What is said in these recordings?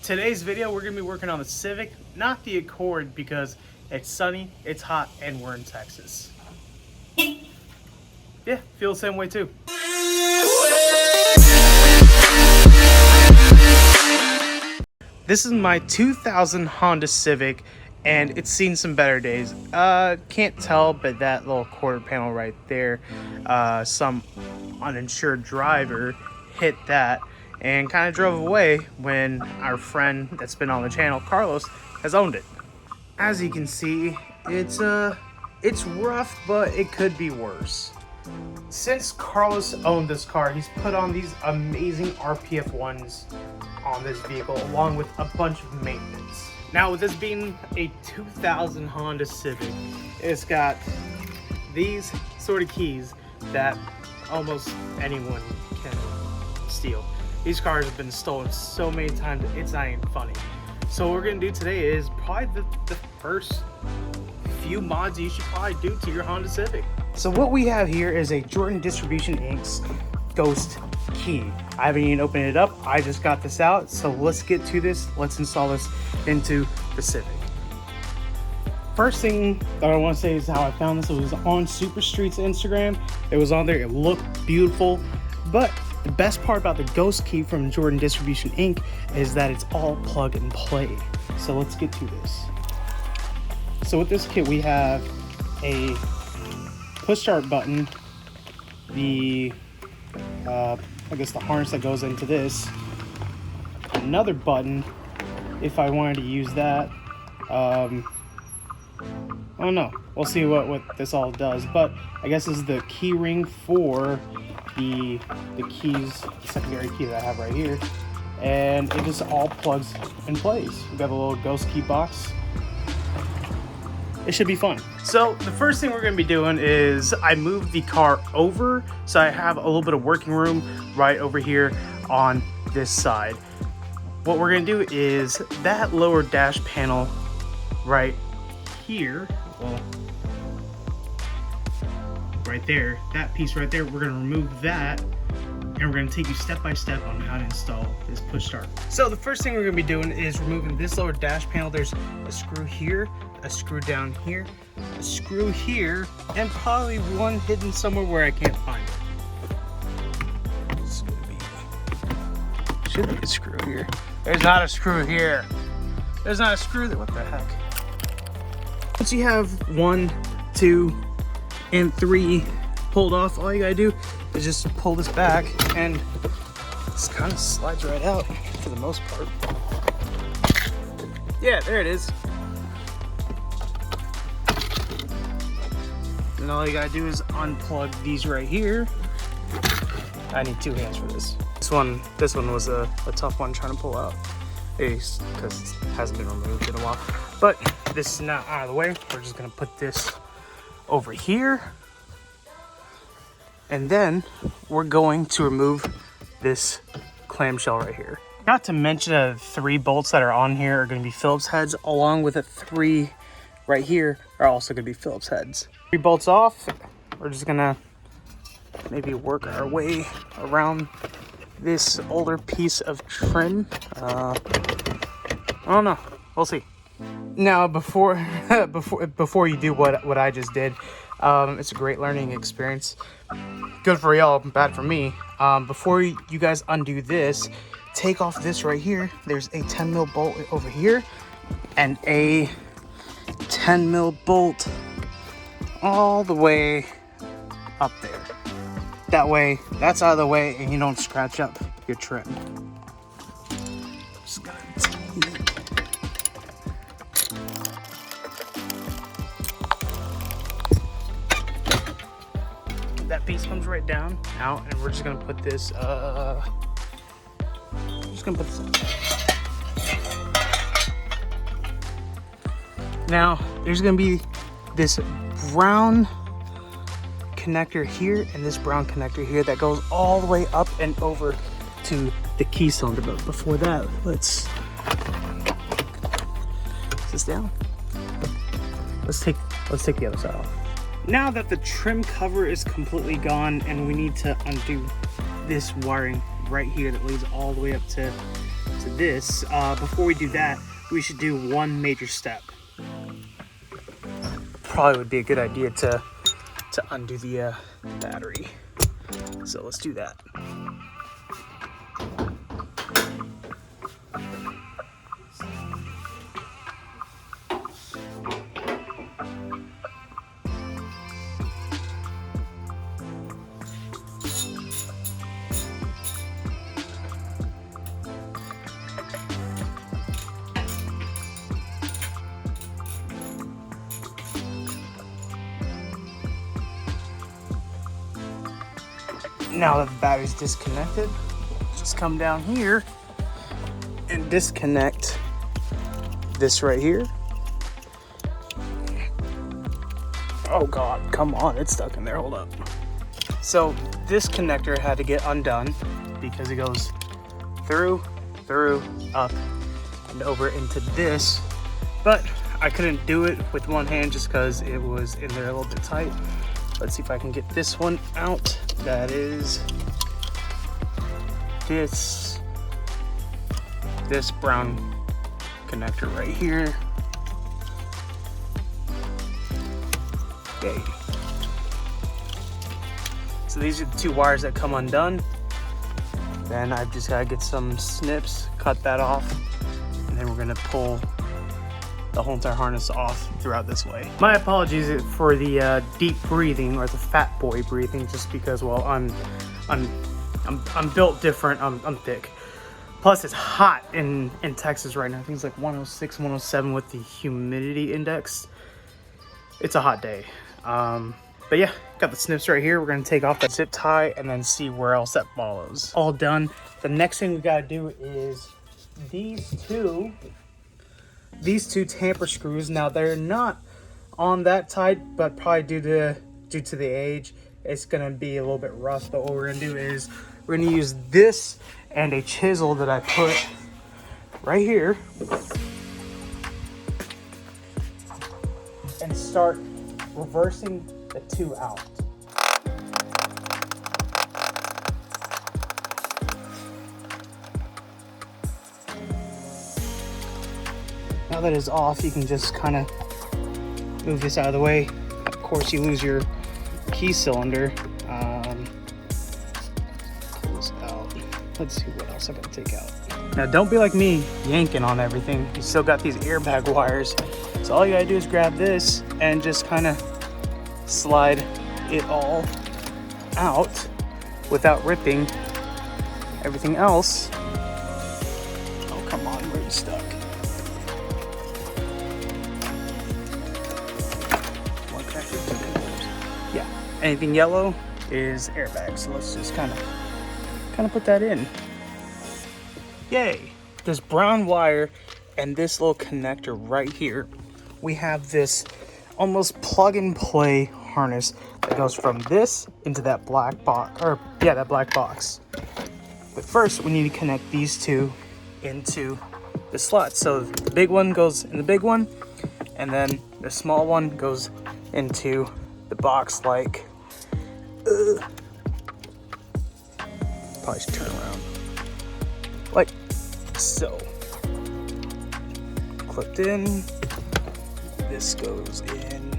Today's video, we're gonna be working on the Civic, not the Accord, because it's sunny, it's hot, and we're in Texas. Yeah, feel the same way too. This is my 2000 Honda Civic, and it's seen some better days. Can't tell, but that little quarter panel right there, some uninsured driver hit that and kind of drove away when our friend that's been on the channel, Carlos, has owned it. As you can see, it's rough, but it could be worse. Since Carlos owned this car, he's put on these amazing RPF ones on this vehicle, along with a bunch of maintenance. Now, with this being a 2000 Honda Civic, it's got these sort of keys that almost anyone can steal. These cars have been stolen so many times, it's not even funny. So what we're gonna do today is probably the first few mods you should probably do to your Honda Civic. So what we have here is a Jordan Distribution Inc.'s Ghost key. I haven't even opened it up. I just got this out. So let's get to this. Let's install this into the Civic. First thing that I want to say is how I found this. It was on Super Street's Instagram. It was on there. It looked beautiful. But the best part about the Ghost key from Jordan Distribution Inc. is that it's all plug and play. So let's get to this. So with this kit, we have a push start button, the I guess the harness that goes into this, another button if I wanted to use that. I don't know, we'll see what this all does, but I guess this is the key ring for the keys, the secondary key that I have right here, and it just all plugs and plays. We got a little Ghost key box. It should be fun. So the first thing we're gonna be doing is I moved the car over, so I have a little bit of working room right over here on this side. What we're gonna do is that lower dash panel right here, well, right there, that piece right there, we're gonna remove that, and we're gonna take you step by step on how to install this push start. So the first thing we're gonna be doing is removing this lower dash panel. There's a screw here, a screw down here, a screw here, and probably one hidden somewhere where I can't find it. Should be a screw here. There's not a screw here. There's not a screw there. What the heck? Once you have 1, 2, and 3 pulled off, all you gotta do is just pull this back, and this kind of slides right out for the most part. Yeah, there it is. And all you gotta do is unplug these right here. I need 2 hands for this. This one was a tough one trying to pull out, because it hasn't been removed in a while. But this is now out of the way. We're just gonna put this over here, and then we're going to remove this clamshell right here. Not to mention the 3 bolts that are on here are gonna be Phillips heads, along with the 3 right here are also gonna be Phillips heads. 3 bolts off. We're just gonna maybe work our way around this older piece of trim. I don't know, we'll see. Now before you do what I just did, it's a great learning experience. Good for y'all, bad for me. Before you guys undo this, take off this right here. There's a 10 mil bolt over here and a 10 mil bolt all the way up there. That way, that's out of the way, and you don't scratch up your trim. Just gonna that piece comes right down out, and we're just gonna put this. Just gonna put this in. Now, there's gonna be this brown connector here and this brown connector here that goes all the way up and over to the key cylinder. But before that, let's put this down. Let's take the other side off. Now that the trim cover is completely gone, and we need to undo this wiring right here that leads all the way up to to this. Before we do that, we should do one major step. Probably would be a good idea to undo the battery. So let's do that. Now that the battery's disconnected, just come down here and disconnect this right here. Oh God, come on, it's stuck in there, hold up. So this connector had to get undone because it goes through, up, and over into this. But I couldn't do it with one hand just because it was in there a little bit tight. Let's see if I can get this one out. That is this brown connector right here. Okay. So these are the two wires that come undone. Then I've just got to get some snips, cut that off, and then we're going to pull the whole entire harness off throughout this way. My apologies for the deep breathing or the fat boy breathing, just because, well, I'm built different. I'm thick. Plus, it's hot in Texas right now. I think it's like 106, 107 with the humidity index. It's a hot day. But yeah, got the snips right here. We're gonna take off that zip tie and then see where else that follows. All done. The next thing we gotta do is these two tamper screws. Now they're not on that tight, but probably due to the age, it's gonna be a little bit rust. But what we're gonna do is we're gonna use this and a chisel that I put right here and start reversing the two out. Now that it's off, you can just kind of move this out of the way. Of course, you lose your key cylinder. Pull this out. Let's see what else I gotta take out. Now, don't be like me, yanking on everything. You still got these airbag wires. So all you gotta do is grab this and just kind of slide it all out without ripping everything else. Oh, come on, we're stuck. Yeah, anything yellow is airbag, so let's just kind of put that in. Yay! This brown wire and this little connector right here, we have this almost plug and play harness that goes from this into that black box, or yeah, that black box. But first, we need to connect these two into the slots. So the big one goes in the big one, and then the small one goes into the box like, probably should turn around, like so. Clipped in, this goes in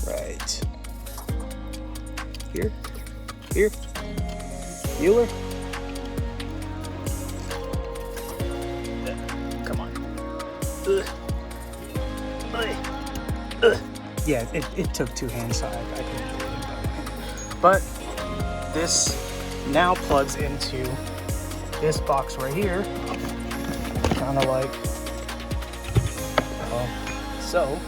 right here, Mueller. Come on. Yeah, it took two hands, so I couldn't do it. But this now plugs into this box right here, kind of like so.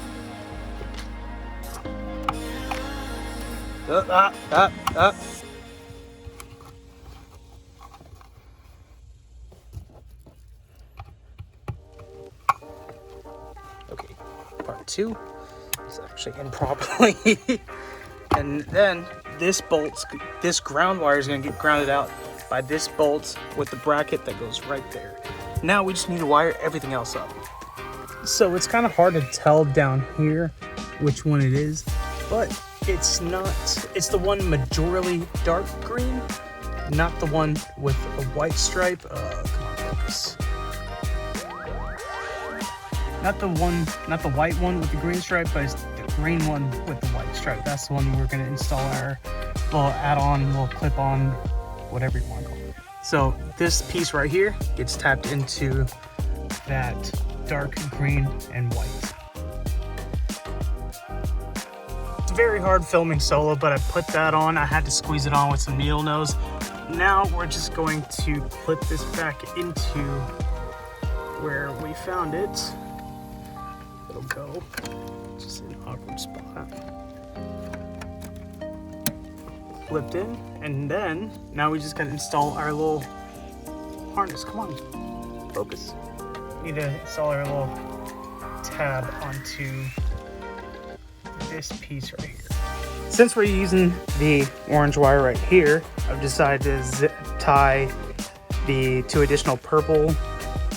Okay, part two is actually in properly. And then this ground wire is going to get grounded out by this bolt with the bracket that goes right there. Now we just need to wire everything else up. So it's kind of hard to tell down here which one it is, but it's the one majorly dark green, not the one with a white stripe. Come on, focus. not the white one with the green stripe, but it's the green one with the white stripe. That's the one we're gonna install our little add-on, little clip-on, whatever you want to call it. So this piece right here gets tapped into that dark green and white. It's very hard filming solo, but I put that on. I had to squeeze it on with some needle nose. Now we're just going to clip this back into where we found it. It'll go just an awkward spot. Flipped in, and then now we just gotta install our little harness. Come on, focus. We need to install our little tab onto this piece right here. Since we're using the orange wire right here, I've decided to tie the 2 additional purple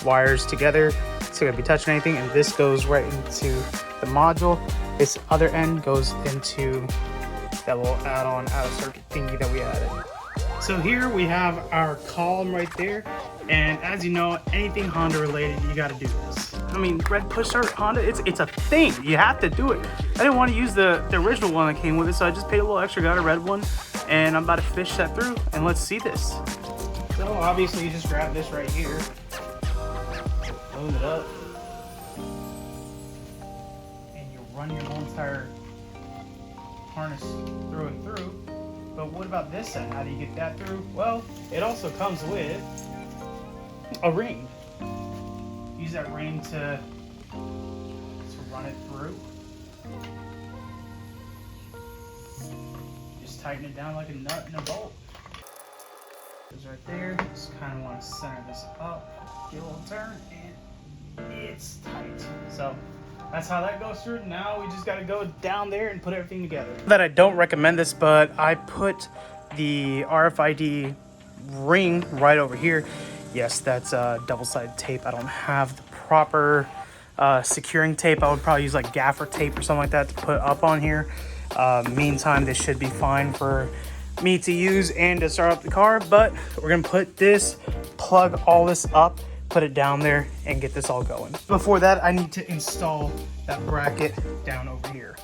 wires together. It's not gonna be touching anything, and this goes right into the module. This other end goes into that little add-on out of circuit thingy that we added. So here we have our column right there, and as you know, anything Honda related, you got to do this. I mean, red push start Honda, it's a thing. You have to do it. I didn't want to use the original one that came with it, so I just paid a little extra, got a red one, and I'm about to fish that through, and let's see this. So obviously you just grab this right here, load it up, and you run your whole entire harness through and through. But what about this end? How do you get that through? Well, it also comes with a ring. Use that ring to run it through. Just tighten it down like a nut and a bolt. Goes right there. Just kind of want to center this up, give it a little turn, and it's tight. So that's how that goes through. Now we just got to go down there and put everything together. That I don't recommend this, but I put the RFID ring right over here. Yes, that's double-sided tape. I don't have the proper securing tape. I would probably use like gaffer tape or something like that to put up on here. Meantime, this should be fine for me to use and to start up the car, but we're gonna put this, plug all this up, put it down there, and get this all going. Before that, I need to install that bracket down over here.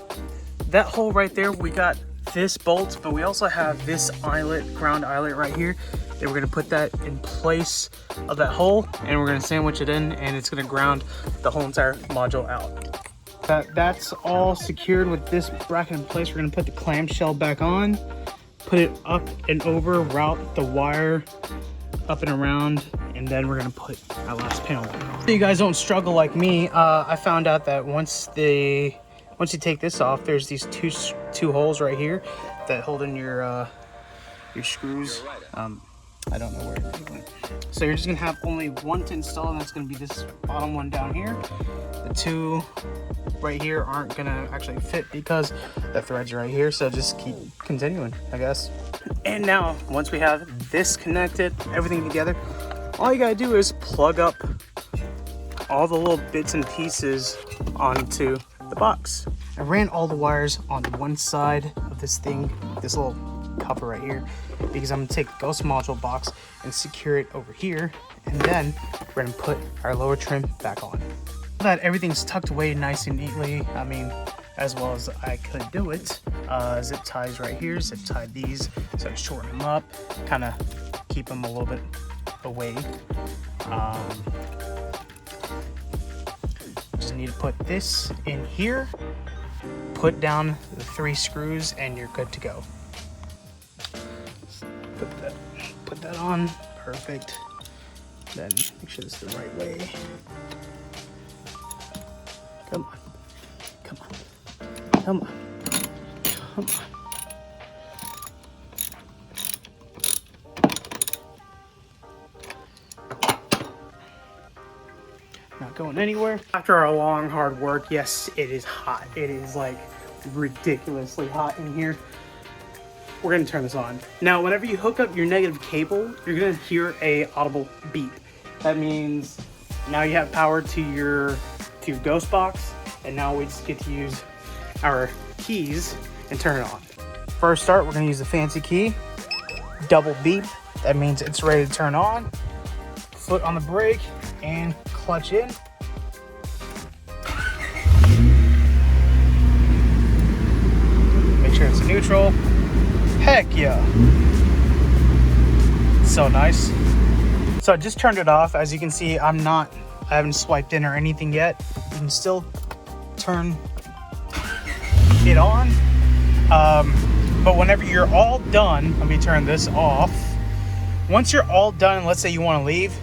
That hole right there, we got this bolt, but we also have this eyelet, ground eyelet right here, and we're gonna put that in place of that hole, and we're gonna sandwich it in, and it's gonna ground the whole entire module out. That's all secured with this bracket in place. We're gonna put the clamshell back on, put it up and over, route the wire up and around, and then we're gonna put our last panel back on. So you guys don't struggle like me. I found out that once you take this off, there's these two holes right here that hold in your screws. I don't know where it went. So you're just gonna have only one to install, and that's gonna be this bottom one down here. The 2 right here aren't gonna actually fit because the threads are right here, so just keep continuing, I guess. And now, once we have this connected, everything together, all you gotta do is plug up all the little bits and pieces onto the box. I ran all the wires on one side of this thing, this little cover right here, because I'm gonna take the Ghost module box and secure it over here, and then we're gonna put our lower trim back on. That everything's tucked away nice and neatly, I mean, as well as I could do it. Zip ties right here, zip tie these, so I shorten them up, kind of keep them a little bit away. Just need to put this in here, put down the 3 screws, and you're good to go. Put that on, perfect. Then make sure it's the right way. Come on, come on, come on, come on. Not going anywhere. After our long, hard work, yes, it is hot. It is like ridiculously hot in here. We're gonna turn this on. Now, whenever you hook up your negative cable, you're gonna hear a audible beep. That means now you have power to your Ghost box, and now we just get to use our keys and turn it on. First start, we're gonna use the fancy key, double beep. That means it's ready to turn on. Foot on the brake and clutch in. back to neutral. Heck yeah. So nice. So I just turned it off. As you can see, I haven't swiped in or anything yet. You can still turn it on. But whenever you're all done, let me turn this off. Once you're all done, let's say you want to leave,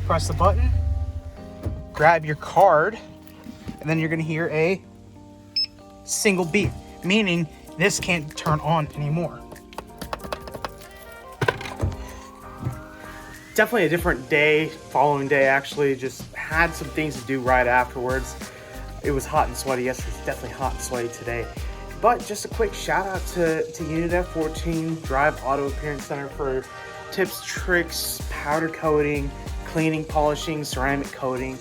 press the button, grab your card, and then you're going to hear a single beep, meaning this can't turn on anymore. Definitely a different day, following day actually. Just had some things to do right afterwards. It was hot and sweaty yesterday. It's definitely hot and sweaty today. But just a quick shout out to Unit F14 Drive Auto Appearance Center for tips, tricks, powder coating, cleaning, polishing, ceramic coating.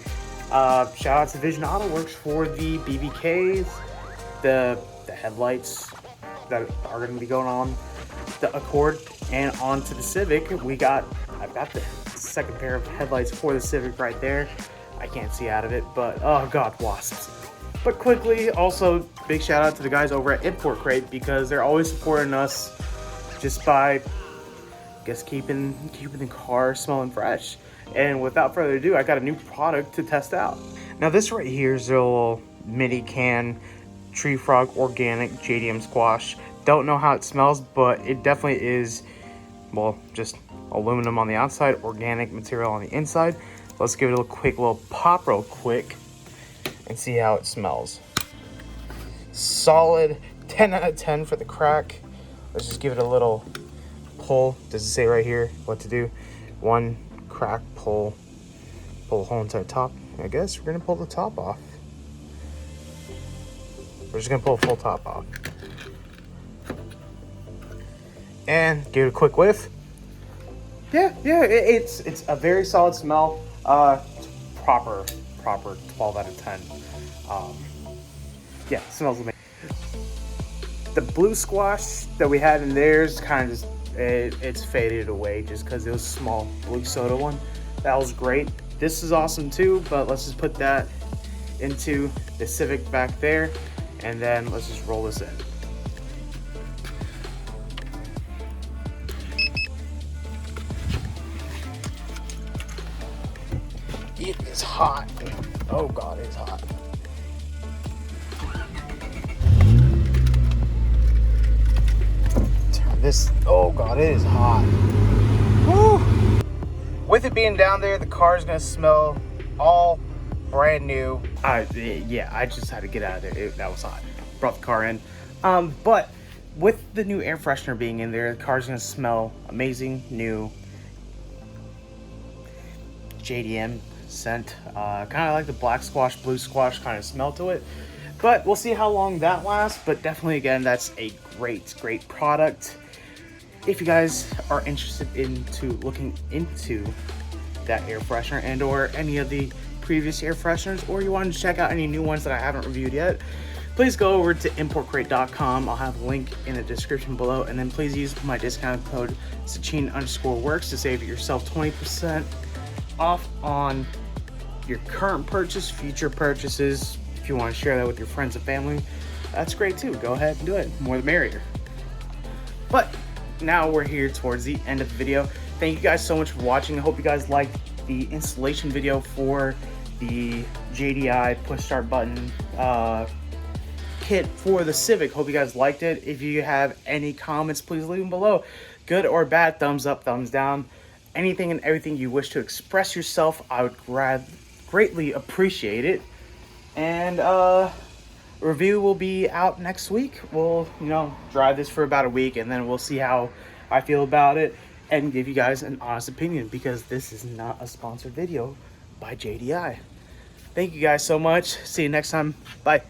Shout out to Vision Auto Works for the BBKs, the headlights that are going to be going on the Accord and onto the Civic. I've got the second pair of headlights for the Civic right there. I can't see out of it, but oh god, wasps. But quickly, also big shout out to the guys over at Import Crate, because they're always supporting us just by, I guess, keeping the car smelling fresh. And without further ado, I got a new product to test out. Now this right here is a little mini can Tree Frog Organic JDM Squash. Don't know how it smells, but it definitely is, well, just aluminum on the outside, organic material on the inside. Let's give it a quick little pop real quick and see how it smells. Solid 10 out of 10 for the crack. Let's just give it a little pull. Does it say right here what to do? One crack, pull the whole entire top. I guess we're gonna pull the top off. We're just gonna pull the full top off. And give it a quick whiff. Yeah, it's a very solid smell. Proper 12 out of 10. Yeah, it smells amazing. The blue squash that we had in there is kind of just, it's faded away just because it was a small blue soda one. That was great. This is awesome too, but let's just put that into the Civic back there, and then let's just roll this in. It is hot. Oh god, it's hot. Turn this. Oh god, it is hot. Woo! With it being down there, the car is gonna smell all brand new. Yeah, I just had to get out of there. That was hot. Brought the car in. But with the new air freshener being in there, the car's gonna smell amazing, new. JDM scent, kind of like the black squash, blue squash kind of smell to it, but we'll see how long that lasts. But definitely, again, that's a great product. If you guys are interested into looking into that air freshener and or any of the previous air fresheners, or you want to check out any new ones that I haven't reviewed yet, please go over to importcrate.com. I'll have a link in the description below, and then please use my discount code Sachin_works to save yourself 20% off on your current purchase, future purchases. If you want to share that with your friends and family, that's great too. Go ahead and do it. More the merrier. But now we're here towards the end of the video. Thank you guys so much for watching. I hope you guys liked the installation video for the JDI push start button kit for the Civic. Hope you guys liked it. If you have any comments, please leave them below. Good or bad, thumbs up, thumbs down. Anything and everything you wish to express yourself, I would greatly appreciate it. And review will be out next week. We'll, drive this for about a week, and then we'll see how I feel about it and give you guys an honest opinion, because this is not a sponsored video by JDI. Thank you guys so much. See you next time. Bye.